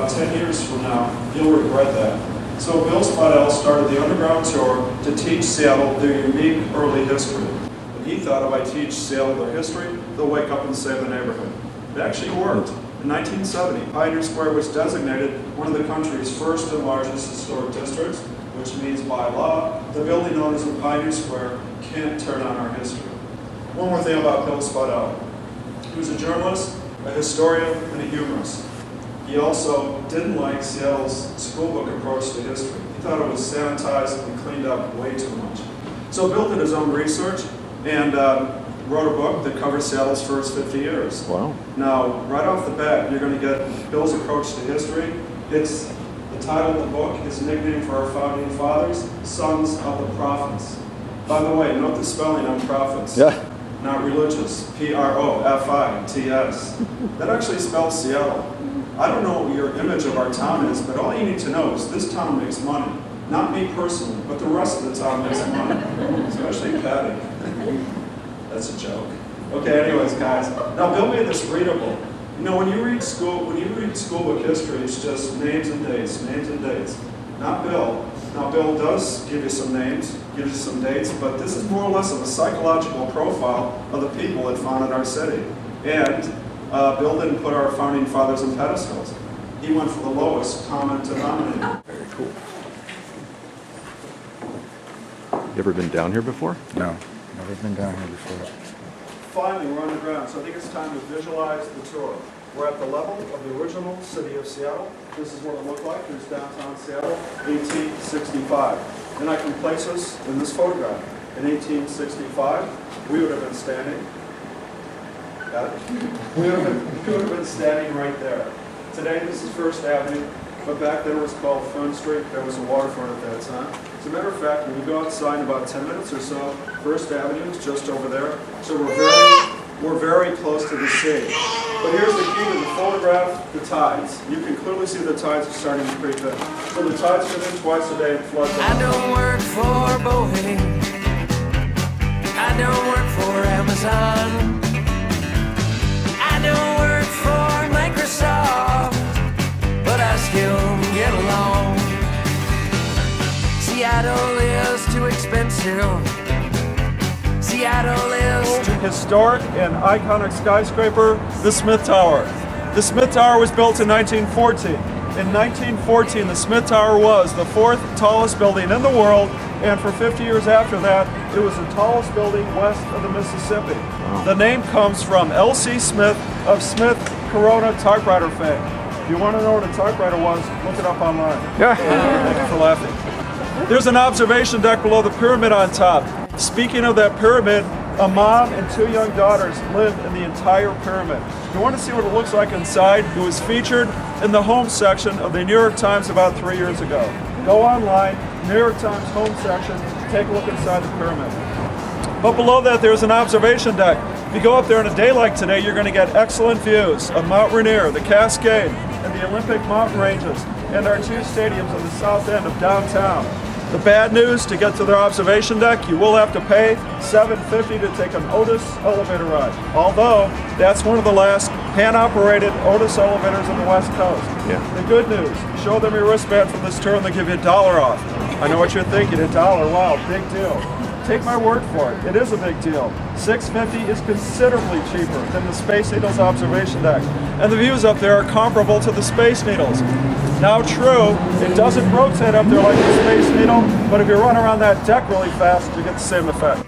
about 10 years from now, you'll regret that. So Bill Spiedel started the underground tour to teach Seattle their unique early history. And he thought if I teach Seattle their history, they'll wake up and save the neighborhood. It actually worked. In 1970, Pioneer Square was designated one of the country's first and largest historic districts, which means by law, the building known as the Pioneer Square can't turn on our history. One more thing about Bill Spiedel. He was a journalist, a historian, and a humorist. He also didn't like Seattle's schoolbook approach to history. He thought it was sanitized and cleaned up way too much. So Bill did his own research and wrote a book that covers Seattle's first 50 years. Wow. Now, right off the bat, you're going to get Bill's approach to history. It's the title of the book, his nickname for our founding fathers, Sons of the Prophets. By the way, note the spelling on prophets. Yeah. Not religious, P-R-O-F-I-T-S. That actually spells Seattle. I don't know what your image of our town is, but all you need to know is this town makes money. Not me personally, but the rest of the town makes money, especially Patty. That's a joke. Okay, anyways, guys. Now, Bill made this readable. You know, when you read schoolbook history, it's just names and dates, names and dates. Not Bill. Now, Bill does give you some names, gives you some dates, but this is more or less of a psychological profile of the people that founded our city. And Bill didn't put our founding fathers in pedestals. He went for the lowest common denominator. Very cool. You ever been down here before? No, never been down here before. Finally, we're on the ground, so I think it's time to visualize the tour. We're at the level of the original city of Seattle. This is what it looked like. Here's downtown Seattle, 1865. And I can place us in this photograph. In 1865, we would have been standing. Got it? We would have been standing right there. Today, this is First Avenue, but back then it was called Front Street. There was a waterfront at that time. As a matter of fact, when we go outside in about 10 minutes or so, First Avenue is just over there. So we're very close to the sea. But here's the key to the photograph, the tides. You can clearly see the tides are starting to creep in. So the tides come in twice a day and flood them. I don't work for Boeing. I don't work for Amazon. I don't work for Microsoft, but I still get along. Seattle is too expensive. Seattle is too historic and iconic skyscraper, the SmithTower. The SmithTower was built in 1914. In 1914, the SmithTower was the fourth tallest building in the world, and for 50 years after that, it was the tallest building west of the Mississippi. Wow. The name comes from L.C. Smith of SmithCoronaTypewriter fame. If you want to know what a typewriter was, look it up online. Thank you for laughing. There's an observation deck below the pyramid on top. Speaking of that pyramid, a mom and two young daughters live in the entire pyramid. If you want to see what it looks like inside, it was featured in the home section of the New York Times about 3 years ago. Go online, New York Times home section, take a look inside the pyramid. But below that, there's an observation deck. If you go up there on a day like today, you're going to get excellent views of Mount Rainier, the Cascade, and the Olympic mountain ranges, and our two stadiums on the south end of downtown. The bad news, to get to their observation deck, you will have to pay $7.50 to take an Otis elevator ride. Although, that's one of the last hand-operated Otis elevators on the West Coast. Yeah. The good news, show them your wristband from this tour and they'll give you $1 off. I know what you're thinking, $1, wow, big deal. Take my word for it, it is a big deal. $6.50 is considerably cheaper than the Space Needle's observation deck. And the views up there are comparable to the Space Needle's. Now true, it doesn't rotate up there like the Space Needle, but if you run around that deck really fast, you get the same effect.